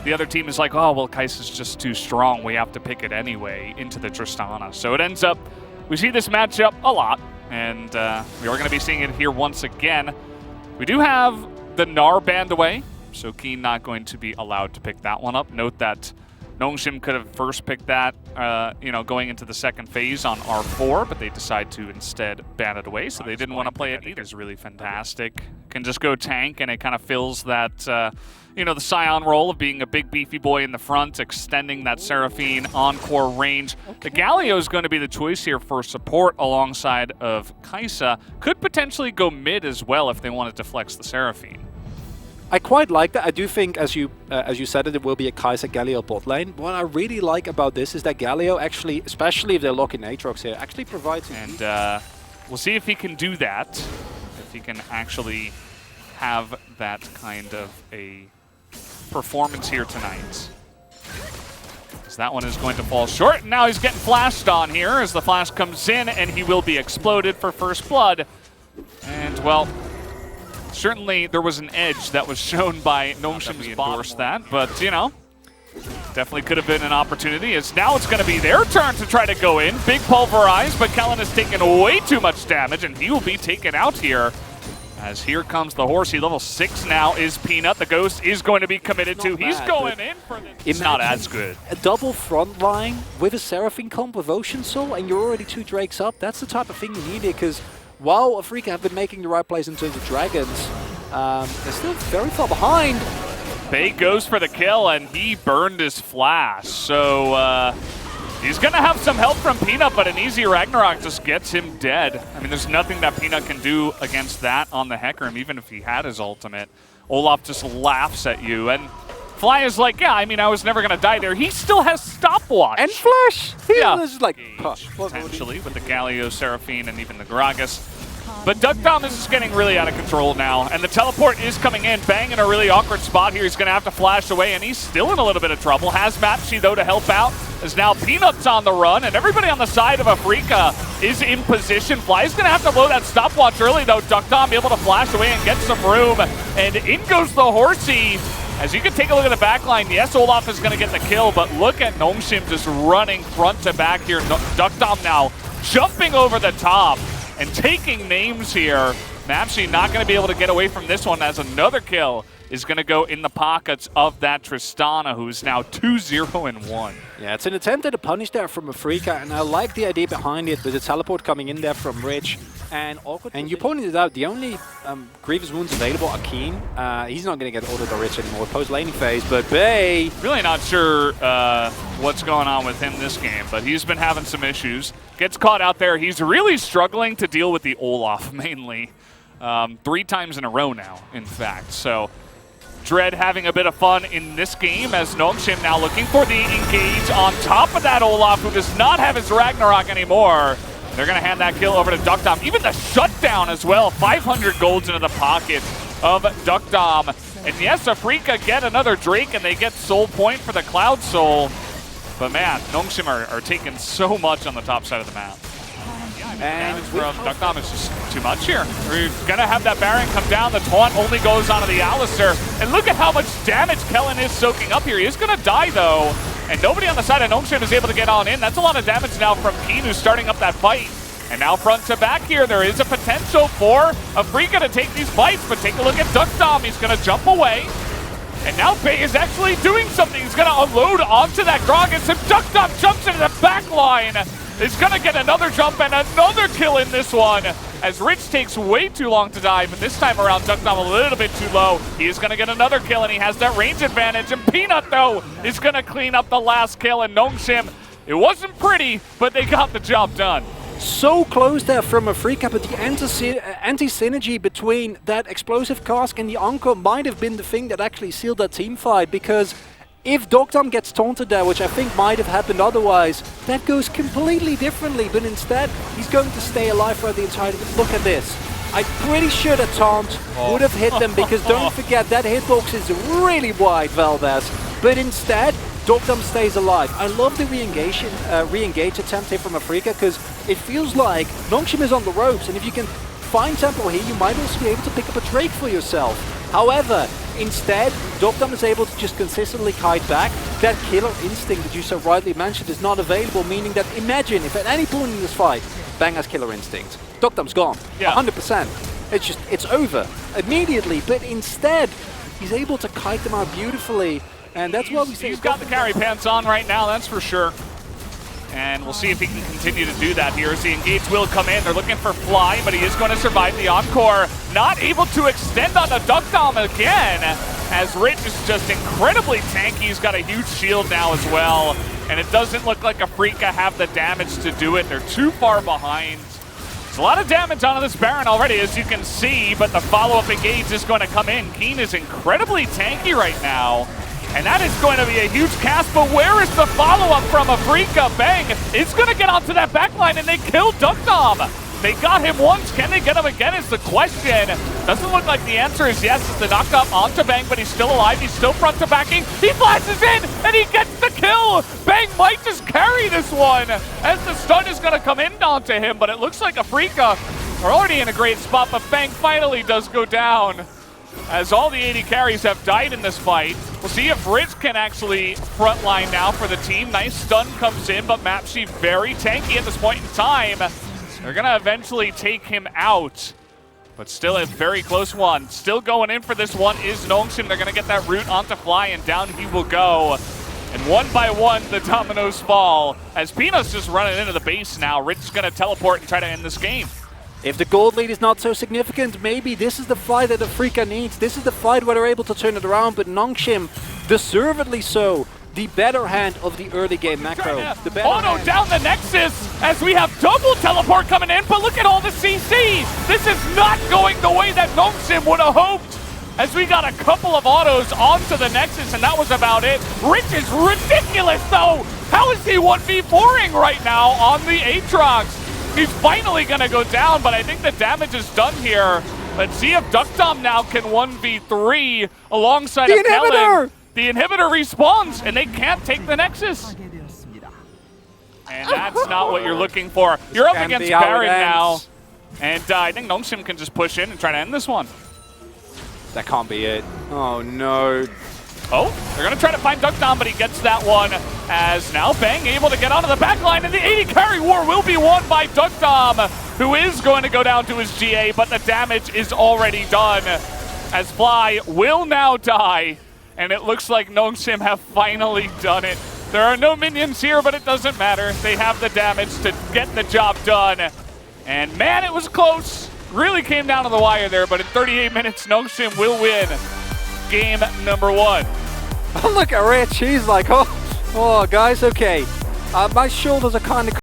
the other team is like, oh, well, Kai'Sa's just too strong. We have to pick it anyway into the Tristana. So it ends up, we see this matchup a lot, and we are going to be seeing it here once again. We do have the Gnar banned away, so Keen not going to be allowed to pick that one up. Note that Nongshim could have first picked that, going into the second phase on R4, but they decide to instead ban it away, so they didn't want to play it either. It's really fantastic. Can just go tank, and it kind of fills that, the Scion role of being a big beefy boy in the front, extending that Seraphine encore range. The Galio is going to be the choice here for support alongside of Kai'Sa. Could potentially go mid as well if they wanted to flex the Seraphine. I quite like that. I do think, as you said, it will be a Kai'Sa Galio bot lane. What I really like about this is that Galio actually, especially if they're locking Aatrox here, actually provides... And we'll see if he can do that. If he can actually have that kind of a performance here tonight. Because that one is going to fall short. Now he's getting flashed on here as the flash comes in, and he will be exploded for first blood. And, well... certainly, there was an edge that was shown by Nongshim's endorse that, but, definitely could have been an opportunity, as now it's going to be their turn to try to go in. Big pulverize, but Kellen has taken way too much damage, and he will be taken out here. As here comes the Horsey, level 6 now is Peanut. The Ghost is going to be committed to. He's going in for this. It's not as good. A double front line with a Seraphine comp with Ocean Soul, and you're already 2 Drakes up. That's the type of thing you need here, because while Afrika have been making the right plays in terms of dragons, they're still very far behind. Bay goes for the kill, and he burned his flash. So he's going to have some help from Peanut, but an easy Ragnarok just gets him dead. I mean, there's nothing that Peanut can do against that on the Hecarim, even if he had his ultimate. Olaf just laughs at you, and Fly is like, yeah, I mean, I was never going to die there. He still has stopwatch. And Flash! Yeah. Just like, potentially, with the Galio, Seraphine, and even the Gragas. But Duckdom is just getting really out of control now, and the teleport is coming in. Bang in a really awkward spot here. He's going to have to flash away, and he's still in a little bit of trouble. Has Mapshi, though, to help out, as now Peanut's on the run, and everybody on the side of Afrika is in position. Fly's going to have to blow that stopwatch early, though. Duckdom able to flash away and get some room, and in goes the Horsey. As you can take a look at the back line, yes, Olaf is going to get the kill, but look at Nongshim just running front to back here. Duckdom now jumping over the top and taking names here. Mapshi not going to be able to get away from this one, as another kill is going to go in the pockets of that Tristana, who's now 2-0-1. Yeah, it's an attempt at a punish there from Afrika, and I like the idea behind it with the teleport coming in there from Rich. And you pointed it out, the only Grievous wounds available are Keen. He's not going to get ordered by Rich anymore post-laning phase, but Bay... really not sure what's going on with him this game, but he's been having some issues. Gets caught out there. He's really struggling to deal with the Olaf, mainly. 3 times in a row now, in fact. So Dread having a bit of fun in this game, as Nongshim now looking for the engage on top of that Olaf, who does not have his Ragnarok anymore. They're going to hand that kill over to Duckdom. Even the shutdown as well. 500 golds into the pocket of Duckdom. And yes, Afrika get another Drake, and they get Soul Point for the Cloud Soul. But man, Nongshim are taking so much on the top side of the map. And from Duckdom is just too much here. We're going to have that Baron come down. The taunt only goes onto the Alistair. And look at how much damage Kellen is soaking up here. He is going to die, though. And nobody on the side of Nongshim is able to get on in. That's a lot of damage now from Keen, who's starting up that fight. And now front to back here, there is a potential for Afrika to take these fights. But take a look at Duckdom. He's going to jump away. And now Bay is actually doing something. He's going to unload onto that Gragas. And Duckdom jumps into the back line. Is going to get another jump and another kill in this one, as Rich takes way too long to die, but this time around Duckdom a little bit too low. He is going to get another kill, and he has that range advantage, and Peanut, though, is going to clean up the last kill, and Nongshim, it wasn't pretty, but they got the job done. So close there from Afrika, but the anti-synergy between that explosive cask and the Anko might have been the thing that actually sealed that team fight, because if Duckdom gets taunted there, which I think might have happened otherwise, that goes completely differently, but instead he's going to stay alive for the entire... Look at this. I'm pretty sure the taunt would have hit them, because don't forget, that hitbox is really wide, Valdez. But instead, Duckdom stays alive. I love the re-engage attempt here from Afrika, because it feels like Nongshim is on the ropes, and if you can find tempo here, you might also be able to pick up a Drake for yourself. However, Instead, Dogdom is able to just consistently kite back. That killer instinct that you so rightly mentioned is not available, meaning that imagine if at any point in this fight, Bang has killer instinct. Dogdom's gone, 100%. It's over immediately, but instead, he's able to kite them out beautifully, and that's what we see. He's got the carry pants on right now, that's for sure. And we'll see if he can continue to do that here as the engage will come in. They're looking for Fly, but he is going to survive the encore. Not able to extend on the Dogdom again, as Rich is just incredibly tanky. He's got a huge shield now as well. And it doesn't look like Afrika have the damage to do it. They're too far behind. There's a lot of damage onto this Baron already, as you can see, but the follow-up engage is going to come in. Keen is incredibly tanky right now. And that is going to be a huge cast, but where is the follow-up from Afrika? Bang is going to get onto that backline, and they killed Dogdom. They got him once. Can they get him again is the question. Doesn't look like the answer is yes. It's the knockdown onto Bang, but he's still alive. He's still front to backing. He flashes in, and he gets the kill. Bang might just carry this one, as the stun is going to come in onto him, but it looks like Afrika are already in a great spot, but Bang finally does go down, as all the 80 carries have died in this fight. We'll see if Ritz can actually frontline now for the team. Nice stun comes in, but Mapsy very tanky at this point in time. They're going to eventually take him out, but still a very close one. Still going in for this one is Nongsim. They're going to get that root onto Fly, and down he will go. And one by one, the dominoes fall, as Peanut's just running into the base now. Ritz is going to teleport and try to end this game. If the gold lead is not so significant, maybe this is the fight that Afrika needs. This is the fight where they're able to turn it around, but Nongsim, deservedly so, the better hand of the early game macro. Oh no, down the Nexus, as we have double teleport coming in, but look at all the CCs. This is not going the way that Nongsim would have hoped, as we got a couple of autos onto the Nexus, and that was about it. Rich is ridiculous though. How is he 1v4ing right now on the Aatrox? He's finally going to go down, but I think the damage is done here. Let's see if Dogdom now can 1v3 alongside the inhibitor! The inhibitor respawns, and they can't take the Nexus. And that's not what you're looking for. You're up against Baron now. And I think Nongsim can just push in and try to end this one. That can't be it. Oh no. Oh, they're going to try to find Dogdom, but he gets that one, as now Bang able to get onto the back line, and the 80 carry war will be won by Dogdom, who is going to go down to his GA, but the damage is already done, as Fly will now die, and it looks like Nongsim have finally done it. There are no minions here, but it doesn't matter. They have the damage to get the job done, and man, it was close. Really came down to the wire there, but in 38 minutes, Nongsim will win game number 1. Look at Rich, he's like, oh guys, okay. My shoulders are kind of